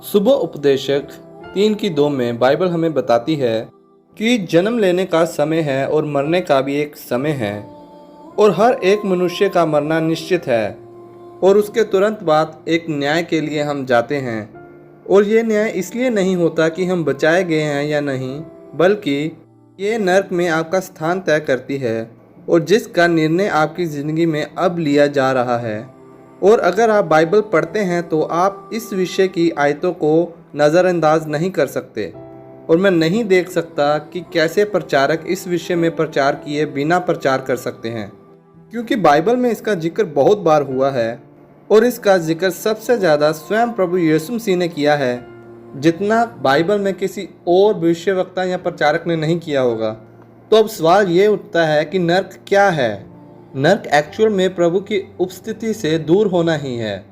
सुबह उपदेशक 3:2 में बाइबल हमें बताती है कि जन्म लेने का समय है और मरने का भी एक समय है और हर एक मनुष्य का मरना निश्चित है और उसके तुरंत बाद एक न्याय के लिए हम जाते हैं। और ये न्याय इसलिए नहीं होता कि हम बचाए गए हैं या नहीं, बल्कि ये नर्क में आपका स्थान तय करती है और जिसका निर्णय आपकी ज़िंदगी में अब लिया जा रहा है। और अगर आप बाइबल पढ़ते हैं तो आप इस विषय की आयतों को नज़रअंदाज नहीं कर सकते। और मैं नहीं देख सकता कि कैसे प्रचारक इस विषय में प्रचार किए बिना प्रचार कर सकते हैं, क्योंकि बाइबल में इसका जिक्र बहुत बार हुआ है और इसका जिक्र सबसे ज़्यादा स्वयं प्रभु यीशु मसीह ने किया है, जितना बाइबल में किसी और भविष्यवक्ता या प्रचारक ने नहीं किया होगा। तो अब सवाल ये उठता है कि नर्क क्या है। नर्क एक्चुअल में प्रभु की उपस्थिति से दूर होना ही है।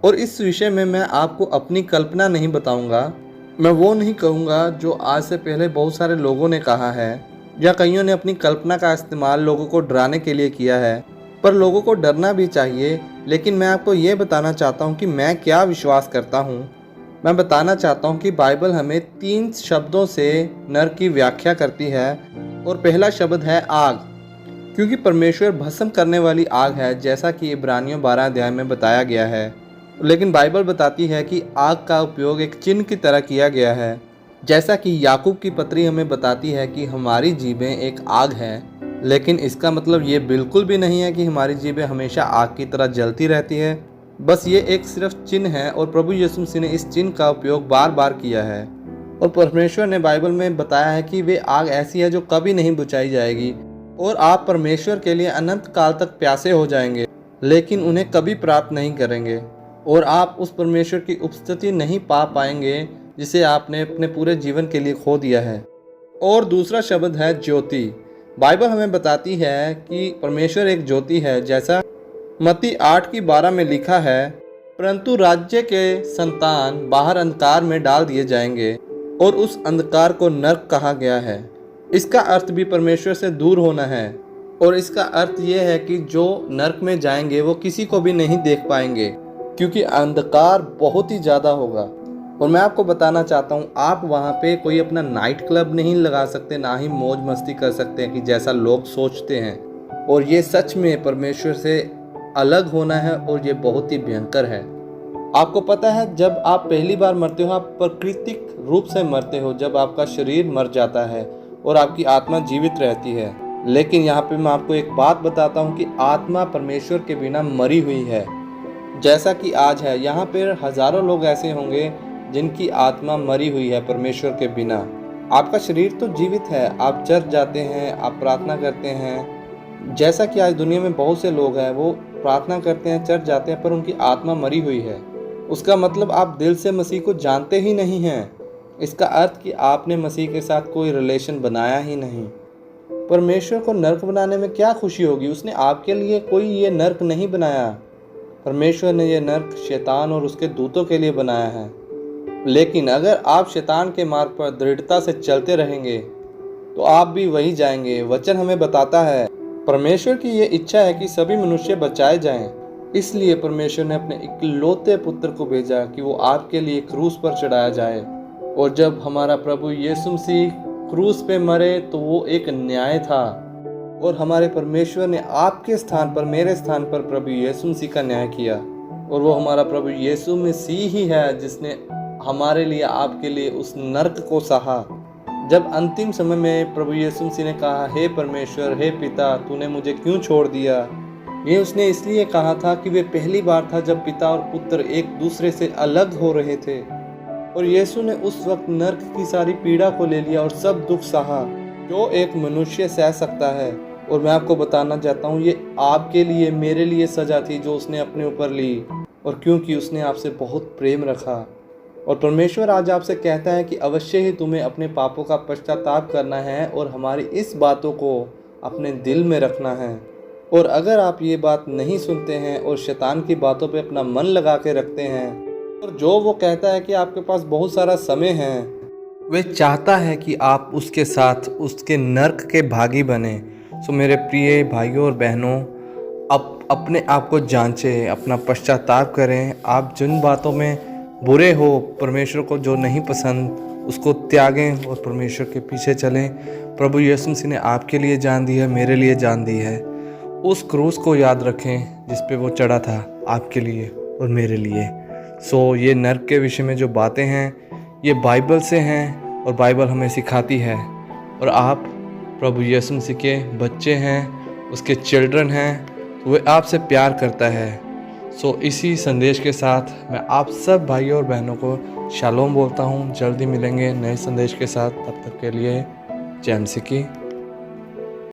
और इस विषय में मैं आपको अपनी कल्पना नहीं बताऊंगा। मैं वो नहीं कहूँगा जो आज से पहले बहुत सारे लोगों ने कहा है या कईयों ने अपनी कल्पना का इस्तेमाल लोगों को डराने के लिए किया है। पर लोगों को डरना भी चाहिए, लेकिन मैं आपको ये बताना चाहता हूँ कि मैं क्या विश्वास करता हूँ। मैं बताना चाहता हूँ कि बाइबल हमें 3 शब्दों से नर्क की व्याख्या करती है। और पहला शब्द है आग, क्योंकि परमेश्वर भस्म करने वाली आग है, जैसा कि इब्रानियों 12 अध्याय में बताया गया है। लेकिन बाइबल बताती है कि आग का उपयोग एक चिन्ह की तरह किया गया है, जैसा कि याकूब की पत्री हमें बताती है कि हमारी जीभें एक आग है। लेकिन इसका मतलब ये बिल्कुल भी नहीं है कि हमारी जीभें हमेशा आग की तरह जलती रहती है। बस ये एक सिर्फ चिन्ह है और प्रभु यीशु मसीह ने इस चिन्ह का उपयोग बार बार किया है। और परमेश्वर ने बाइबल में बताया है कि वे आग ऐसी है जो कभी नहीं बुझाई जाएगी और आप परमेश्वर के लिए अनंत काल तक प्यासे हो जाएंगे, लेकिन उन्हें कभी प्राप्त नहीं करेंगे। और आप उस परमेश्वर की उपस्थिति नहीं पा पाएंगे जिसे आपने अपने पूरे जीवन के लिए खो दिया है। और दूसरा शब्द है ज्योति। बाइबल हमें बताती है कि परमेश्वर एक ज्योति है, जैसा मत्ती 8:12 में लिखा है, परंतु राज्य के संतान बाहर अंधकार में डाल दिए जाएंगे और उस अंधकार को नर्क कहा गया है। इसका अर्थ भी परमेश्वर से दूर होना है। और इसका अर्थ यह है कि जो नर्क में जाएंगे वो किसी को भी नहीं देख पाएंगे, क्योंकि अंधकार बहुत ही ज़्यादा होगा। और मैं आपको बताना चाहता हूँ, आप वहाँ पे कोई अपना नाइट क्लब नहीं लगा सकते, ना ही मौज मस्ती कर सकते हैं कि जैसा लोग सोचते हैं। और ये सच में परमेश्वर से अलग होना है और ये बहुत ही भयंकर है। आपको पता है, जब आप पहली बार मरते हो आप प्राकृतिक रूप से मरते हो, जब आपका शरीर मर जाता है और आपकी आत्मा जीवित रहती है। लेकिन यहाँ पे मैं आपको एक बात बताता हूँ कि आत्मा परमेश्वर के बिना मरी हुई है, जैसा कि आज है। यहाँ पर हजारों लोग ऐसे होंगे जिनकी आत्मा मरी हुई है परमेश्वर के बिना। आपका शरीर तो जीवित है, आप चर्च जाते हैं, आप प्रार्थना करते हैं, जैसा कि आज दुनिया में बहुत से लोग हैं वो प्रार्थना करते हैं, चर्च जाते हैं, पर उनकी आत्मा मरी हुई है। उसका मतलब आप दिल से मसीह को जानते ही नहीं हैं। इसका अर्थ कि आपने मसीह के साथ कोई रिलेशन बनाया ही नहीं। परमेश्वर को नर्क बनाने में क्या खुशी होगी? उसने आपके लिए कोई ये नर्क नहीं बनाया। परमेश्वर ने ये नर्क शैतान और उसके दूतों के लिए बनाया है। लेकिन अगर आप शैतान के मार्ग पर दृढ़ता से चलते रहेंगे तो आप भी वही जाएंगे। वचन हमें बताता है, परमेश्वर की ये इच्छा है कि सभी मनुष्य बचाए जाएं। इसलिए परमेश्वर ने अपने इकलौते पुत्र को भेजा कि वो आपके लिए क्रूस पर चढ़ाया जाए। और जब हमारा प्रभु यीशु मसीह क्रूस पे मरे तो वो एक न्याय था। और हमारे परमेश्वर ने आपके स्थान पर, मेरे स्थान पर प्रभु यीशु मसीह का न्याय किया। और वो हमारा प्रभु यीशु मसीह ही है जिसने हमारे लिए, आपके लिए उस नर्क को सहा। जब अंतिम समय में प्रभु यीशु मसीह ने कहा, हे परमेश्वर, हे पिता, तूने मुझे क्यों छोड़ दिया? ये उसने इसलिए कहा था कि वे पहली बार था जब पिता और पुत्र एक दूसरे से अलग हो रहे थे। और यीशु ने उस वक्त नर्क की सारी पीड़ा को ले लिया और सब दुख सहा जो एक मनुष्य सह सकता है। और मैं आपको बताना चाहता हूँ, ये आपके लिए, मेरे लिए सजा थी जो उसने अपने ऊपर ली। और क्योंकि उसने आपसे बहुत प्रेम रखा। और परमेश्वर आज आपसे कहता है कि अवश्य ही तुम्हें अपने पापों का पश्चाताप करना है और हमारी इस बातों को अपने दिल में रखना है। और अगर आप ये बात नहीं सुनते हैं और शैतान की बातों पे अपना मन लगा के रखते हैं, और जो वो कहता है कि आपके पास बहुत सारा समय है, वे चाहता है कि आप उसके साथ उसके नर्क के भागी बने। सो मेरे प्रिय भाइयों और बहनों, अपने आप को जांचें, अपना पश्चाताप करें। आप जिन बातों में बुरे हो, परमेश्वर को जो नहीं पसंद उसको त्यागें और परमेश्वर के पीछे चलें। प्रभु यीशु मसीह ने आपके लिए जान दी है, मेरे लिए जान दी है। उस क्रूस को याद रखें जिस पे वो चढ़ा था आपके लिए और मेरे लिए। ये नरक के विषय में जो बातें हैं ये बाइबल से हैं और बाइबल हमें सिखाती है। और आप प्रभु यीशु मसीह के बच्चे हैं, उसके चिल्ड्रन हैं, तो वह आपसे प्यार करता है। इसी संदेश के साथ मैं आप सब भाइयों और बहनों को शालोम बोलता हूँ। जल्दी मिलेंगे नए संदेश के साथ, तब तक के लिए जय मसीह की।